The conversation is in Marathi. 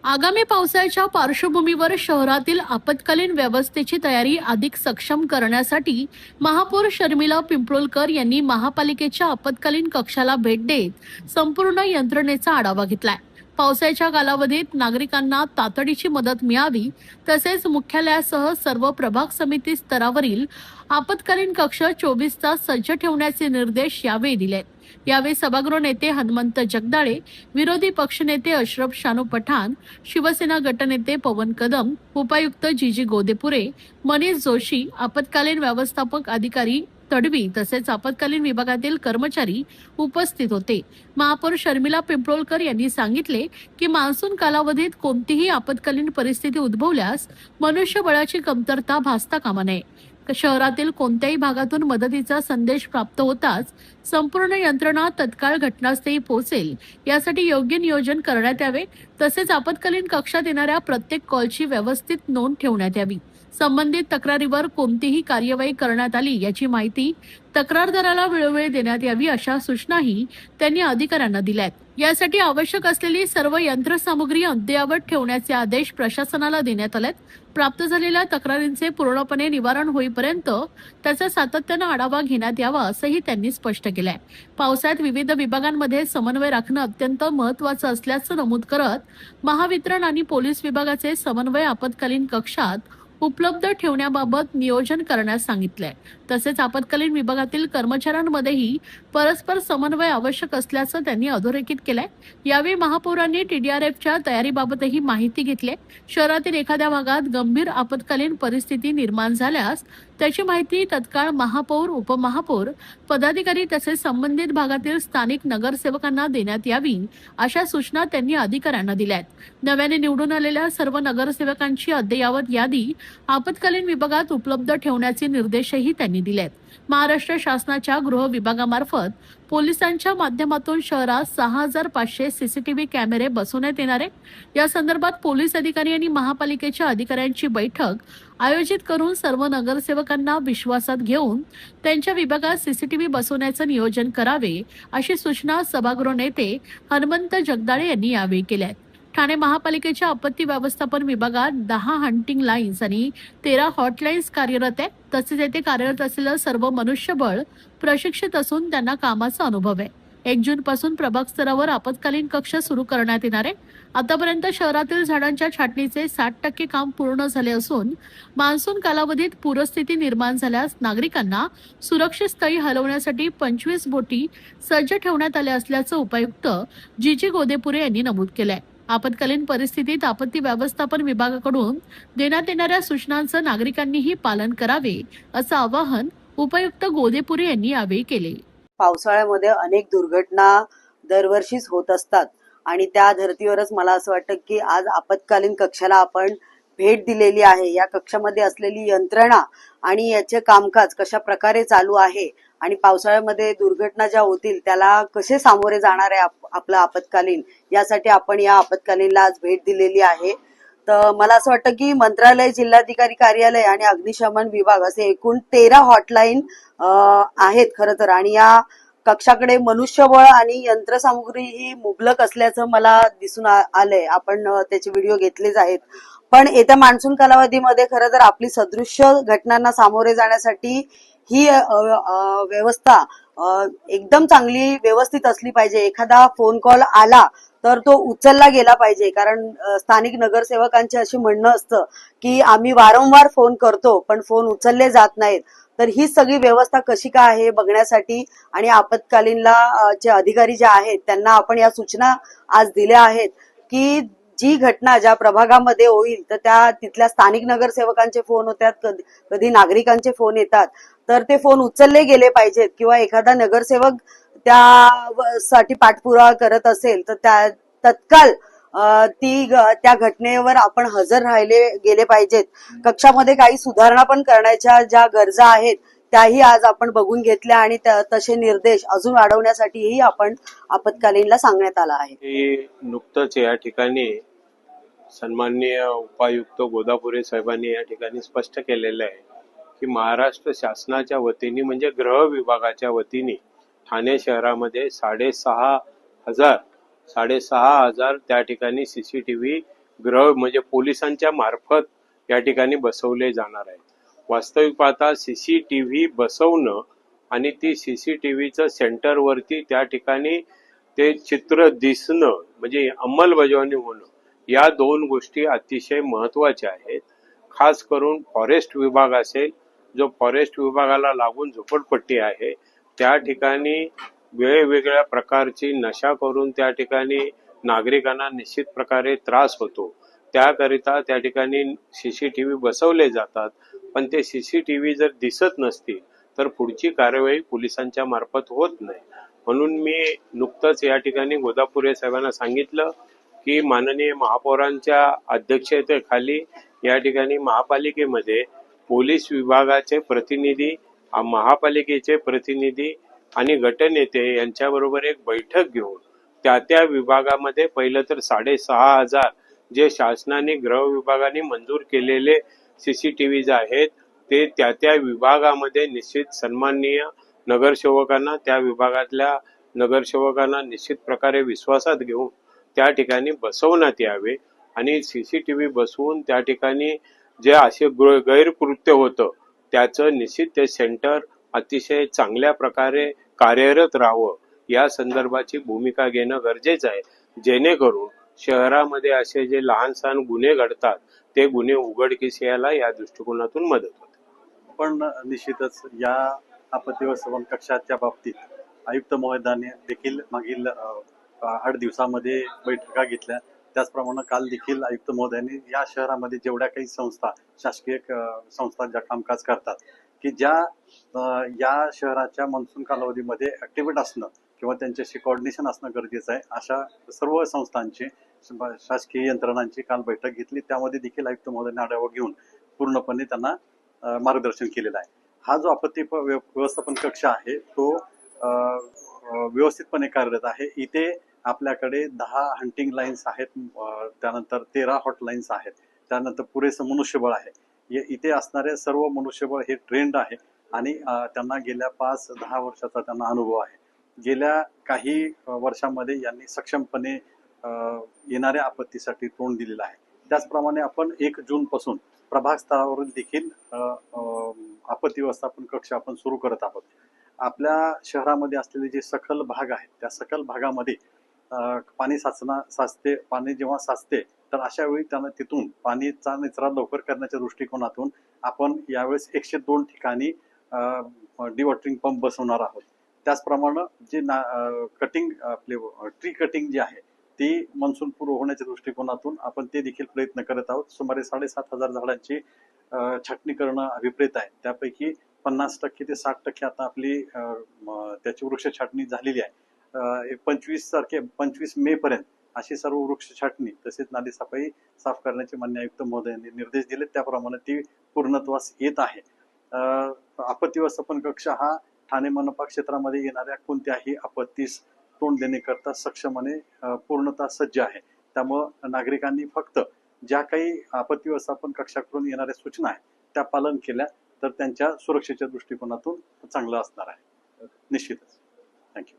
आगामी पावसाळ्याच्या पार्श्वभूमीवर शहरातील आपत्कालीन व्यवस्थेची तयारी अधिक सक्षम करण्यासाठी महापौर शर्मिला पिंपळकर यांनी महापालिकेच्या आपत्कालीन कक्षाला भेट देत संपूर्ण यंत्रणेचा आढावा घेतलाय। पावसाळ्याच्या कालावधीत नागरिकांना तातडीची मदत मिळावी तसेच मुख्यालयासह सर्व प्रभाग समिती स्तरावरील आपत्कालीन कक्ष 24 तास सज्ज ठेवण्याचे निर्देश यावेळी दिले। यावेळी सभागृह नेते हनुमंत जगदाळे, विरोधी पक्षनेते अशरफ शानू पठाण, शिवसेना गटनेते पवन कदम, उपायुक्त जीजी गोदेपुरे, मनीष जोशी, आपत्कालीन व्यवस्थापक अधिकारी तडवी तसेच आपत्कालीन विभागातील कर्मचारी उपस्थित होते। महापौर शर्मिला पिंपळकर यांनी सांगितले की मान्सून कालावधीत कोणतीही आपत्कालीन परिस्थिती उद्भवल्यास मनुष्यबळाची कमतरता भासता कामा नये। शहरातील कोणत्याही भागातून मदतीचा संदेश प्राप्त होताच संपूर्ण यंत्रणा तत्काळ घटनास्थळी पोहोचेल, यासाठी योग्य नियोजन करण्यात यावे। तसेच आपत्कालीन कक्षात येणाऱ्या प्रत्येक कॉलची व्यवस्थित नोंद ठेवण्यात यावी। संबंधित तक्रारीवर कोणतीही कार्यवाही करण्यात आली याची माहिती तक्रारदाराला वेळोवेळी देण्यात यावी, अशा सूचनाही त्यांनी अधिकाऱ्यांना दिल्यात। यासाठी आवश्यक असलेली सर्व यंत्रसामुग्री अद्ययावत ठेवण्याचे आदेश प्रशासनाला देण्यात आलेत। प्राप्त झालेल्या तक्रारींचे पूर्णपणे निवारण होईपर्यंत त्याचा सातत्याने आढावा घेण्यात यावा, असंही त्यांनी स्पष्ट केलंय। पावसाळ्यात विविध विभागांमध्ये समन्वय राखणं अत्यंत महत्त्वाचं असल्याचं नमूद करत महावितरण आणि पोलीस विभागाचे समन्वय आपत्कालीन कक्षात उपलब्ध ठेवण्याबाबत नियोजन करण्यास सांगितलंय। तसेच आपत्कालीन विभागातील कर्मचाऱ्यांमध्येही परस्पर समन्वय आवश्यक असल्याचं त्यांनी अधोरेखित केलंय। यावेळी महापौरांनी TDRFच्या तयारीबाबतही माहिती घेतली। शहरातील एखाद्या भागात गंभीर आपत्कालीन परिस्थिती निर्माण झाल्यास त्याची माहिती तत्काळ महापौर, उपमहापौर, पदाधिकारी तसेच संबंधित भागातील स्थानिक नगरसेवकांना देण्यात यावी, अशा सूचना त्यांनी अधिकाऱ्यांना दिल्यात। नव्याने निवडून आलेल्या सर्व नगरसेवकांची अद्ययावत यादी आपत्कालीन विभागात उपलब्ध ठेवण्याचे निर्देशही त्यांनी दिलेत। महाराष्ट्र शासनाच्या गृह विभागामार्फत पोलिसांच्या माध्यमातून शहरात 6500 CCTV कॅमेरे बसवण्यात येणार आहे। या संदर्भात पोलीस अधिकारी आणि महापालिकेच्या अधिकाऱ्यांची बैठक आयोजित करून सर्व नगरसेवकांना विश्वासात घेऊन त्यांच्या विभागात CCTV बसवण्याचं नियोजन करावे, अशी सूचना सभागृह नेते हनुमंत जगदाळे यांनी यावेळी केल्या। ठाणे महापालिकेच्या आपत्ती व्यवस्थापन विभागात 10 हंटिंग लाईन्स आणि 13 हॉटलाईन्स कार्यरत आहेत। तसेच येथे कार्यरत असलेलं सर्व मनुष्यबळ प्रशिक्षित असून त्यांना कामाचा अनुभव आहे। 1 जून पासून प्रभाग स्तरावर आपत्कालीन कक्ष सुरू करण्यात येणार आहे। आतापर्यंत शहरातील झाडांच्या छाटणीचे 60% काम पूर्ण झाले असून मान्सून कालावधीत पूरस्थिती निर्माण झाल्यास नागरिकांना सुरक्षित स्थळी हलवण्यासाठी 25 बोटी सज्ज ठेवण्यात आल्या असल्याचं उपायुक्त जीजी गोदेपुरे यांनी नमूद केलंय। आपत्कालीन परिस्थितीत आपत्ती व्यवस्थापन विभागाकडून देण्यात येणाऱ्या सूचनांचं नागरिकांनीही पालन करावे, असं आवाहन उपायुक्त गोदेपुरे यांनी यावेळी केले। पावसाळ्यामध्ये अनेक दुर्घटना दरवर्षीच होत असतात आणि त्या धर्तीवरच मला असं वाटतं की आज आपत्कालीन कक्षाला आपण भेट दिलेली आहे। या कक्षामध्ये असलेली यंत्रणा आणि याचे कामकाज कशा प्रकारे चालू आहे आणि पावसाळ्यामध्ये दुर्घटना ज्या होतील त्याला कसे सामोरे जाणार आहे आपलं आपत्कालीन, यासाठी आपण या आपत्कालीनला आज भेट दिलेली आहे। तर मला असं वाटतं की मंत्रालय, जिल्हाधिकारी कार्यालय आणि अग्निशमन विभाग असे एकूण 13 हॉटलाईन आहेत खरं तर, आणि या कक्षाकडे मनुष्यबळ आणि यंत्रसामुग्री ही मुबलक असल्याचं मला दिसून आलंय। आपण त्याचे व्हिडिओ घेतलेच आहेत। पण येत्या मान्सून कालावधीमध्ये खरं तर आपली सदृश्य घटनांना सामोरे जाण्यासाठी ही व्यवस्था एकदम चांगली व्यवस्थित असली पाहिजे। एखादा फोन कॉल आला तर तो उचलला गेला पाहिजे, कारण स्थानिक नगरसेवकांचे असे म्हणणं असतं की आम्ही वारंवार फोन करतो पण फोन उचलले जात नाहीत। तर ही सगळी व्यवस्था कशी काय आहे बघण्यासाठी आणि आपत्कालीनला जे अधिकारी जे आहेत त्यांना आपण या सूचना आज दिल्या आहेत की जी घटना ज्या प्रभागामध्ये होईल तर त्या तिथल्या स्थानिक नगरसेवकांचे फोन होतात, कधी नागरिकांचे फोन येतात, तर ते फोन उचलले गेले पाहिजेत किंवा एखादा नगरसेवक त्यासाठी पाठपुरावा करत असेल तर त्या तत्काळ त्या घटनेवर आपण हजर राहिले गेले पाहिजेत। कक्षामध्ये काही सुधारणा पण करण्याच्या ज्या गरजा आहेत त्याही आज आपण बघून घेतल्या आणि तसे निर्देश अजून वाढवण्यासाठीही आपण आपत्कालीनला सांगण्यात आला आहे। नुकतंच या ठिकाणी सन्माननीय उपायुक्त गोदापुरे साहेबांनी या ठिकाणी स्पष्ट केलेलं आहे की महाराष्ट्र शासनाच्या वतीने म्हणजे गृह विभागाच्या वतीने ठाणे शहरामध्ये 6,500 त्या ठिकाणी CCTV गृह म्हणजे पोलिसांच्या मार्फत या ठिकाणी बसवले जाणार आहेत. वास्तविक पाहता CCTV बसवणं आणि ती CCTVचं सेंटरवरती त्या ठिकाणी ते चित्र दिसणं म्हणजे अंमलबजावणी होणं, या दोन गोष्टी अतिशय महत्वाच्या आहेत. खास करून फॉरेस्ट विभाग असेल, जो फॉरेस्ट विभागाला लागून झोपडपट्टी आहे, त्या ठिकाणी वेगवेगळ्या प्रकारची नशा करून त्या ठिकाणी नागरिकांना निश्चित प्रकारे त्रास होतो. त्याकरिता त्या ठिकाणी CCTV बसवले जातात, पण ते CCTV जर दिसत नसतील तर पुढची कार्यवाही पोलिसांच्या मार्फत होत नाही. म्हणून मी नुकतंच या ठिकाणी गोदापुरे साहेबांना सांगितलं की माननीय महापौरांच्या अध्यक्षतेखाली या ठिकाणी महापालिकेमध्ये पोलीस विभागाचे प्रतिनिधी, महापालिकेचे प्रतिनिधी आणि गटनेते यांच्याबरोबर एक बैठक घेऊन त्या विभागामध्ये पहिलं तर 6,500 जे शासनाने गृह विभागाने मंजूर केलेले CCTVज आहेत ते त्या विभागामध्ये निश्चित सन्माननीय नगरसेवकांना, त्या विभागातल्या नगरसेवकांना निश्चित प्रकारे विश्वासात घेऊन त्या ठिकाणी बसवण्यात यावे आणि CCTV बसवून त्या ठिकाणी जे असे गैरकृत्य होतं त्याचं निश्चित ते सेंटर अतिशय चांगल्या प्रकारे कार्यरत राहावं या संदर्भाची भूमिका घेणं गरजेचं आहे, जेणेकरून शहरामध्ये असे जे लहान सहान गुन्हे घडतात ते गुन्हे उघडकीस यायला या दृष्टिकोनातून मदत होते. पण निश्चितच या आपत्ती व्यवस्थापन कक्षाच्या बाबतीत आयुक्त महोदयाने देखील मागील 8 दिवसामध्ये बैठका घेतल्या. त्याचप्रमाणे काल देखील आयुक्त महोदयांनी या शहरामध्ये जेवढ्या काही संस्था, शासकीय संस्था ज्या कामकाज करतात की ज्या या शहराच्या मान्सून कालावधीमध्ये ऍक्टिव्हेट असणं किंवा त्यांच्याशी कोऑर्डिनेशन असणं गरजेचं आहे, अशा सर्व संस्थांची, शासकीय यंत्रणांची काल बैठक घेतली. त्यामध्ये देखील आयुक्त महोदयांनी आढावा घेऊन पूर्णपणे त्यांना मार्गदर्शन केलेलं आहे. हा जो आपत्ती व्यवस्थापन कक्ष आहे तो व्यवस्थितपणे कार्यरत आहे. इथे आपल्याकडे 10 हंटिंग लाईन्स आहेत, त्यानंतर 13 हॉटलाईन्स आहेत, त्यानंतर पुरेसं मनुष्यबळ आहे. इथे असणारे सर्व मनुष्यबळ हे ट्रेंड आहे आणि त्यांना गेल्या 5-10 वर्षाचा त्यांना अनुभव आहे. गेल्या काही वर्षांमध्ये यांनी सक्षमपणे येणाऱ्या आपत्तीसाठी तोंड दिलेलं आहे. त्याचप्रमाणे आपण 1 जून पासून प्रभाग स्तरावरून देखील आपत्ती व्यवस्थापन कक्ष आपण सुरू करत आहोत. आपल्या शहरामध्ये असलेले जे सखल भाग आहेत त्या सखल भागामध्ये पाणी साचते. पाणी जेव्हा साचते तर अशा वेळी त्यांना तिथून पाणीचा निचरा लवकर करण्याच्या दृष्टिकोनातून आपण यावेळेस 102 ठिकाणी डिवॉटरिंग पंप बसवणार आहोत. त्याचप्रमाणे जे कटिंग आपले ट्री कटिंग जे आहे ती मान्सून पूर्व होण्याच्या दृष्टिकोनातून आपण ते देखील प्रयत्न करत आहोत. सुमारे 7,500 झाडांची छाटणी करणं अभिप्रेत आहे. त्यापैकी 50% ते 60% आता आपली त्याची वृक्ष छाटणी झालेली आहे. 25 मे पर्यंत अशी सर्व वृक्ष छाटणी तसेच नाली सफाई साफ करण्याचे माननीय आयुक्त महोदयांनी निर्देश दिले. त्याप्रमाणे ती पूर्णत्वास येत आहे. आपत्ती व्यवस्थापन कक्ष हा ठाणे मनपा क्षेत्रामध्ये येणाऱ्या कोणत्याही आपत्तीस तोंड देण्याकरता सक्षमपणे पूर्णतः सज्ज आहे. त्यामुळं नागरिकांनी फक्त ज्या काही आपत्ती व्यवस्थापन कक्षाकडून येणाऱ्या सूचना आहेत त्या पालन केल्या तर त्यांच्या सुरक्षेच्या दृष्टिकोनातून चांगलं असणार आहे. निश्चितच. थँक्यू.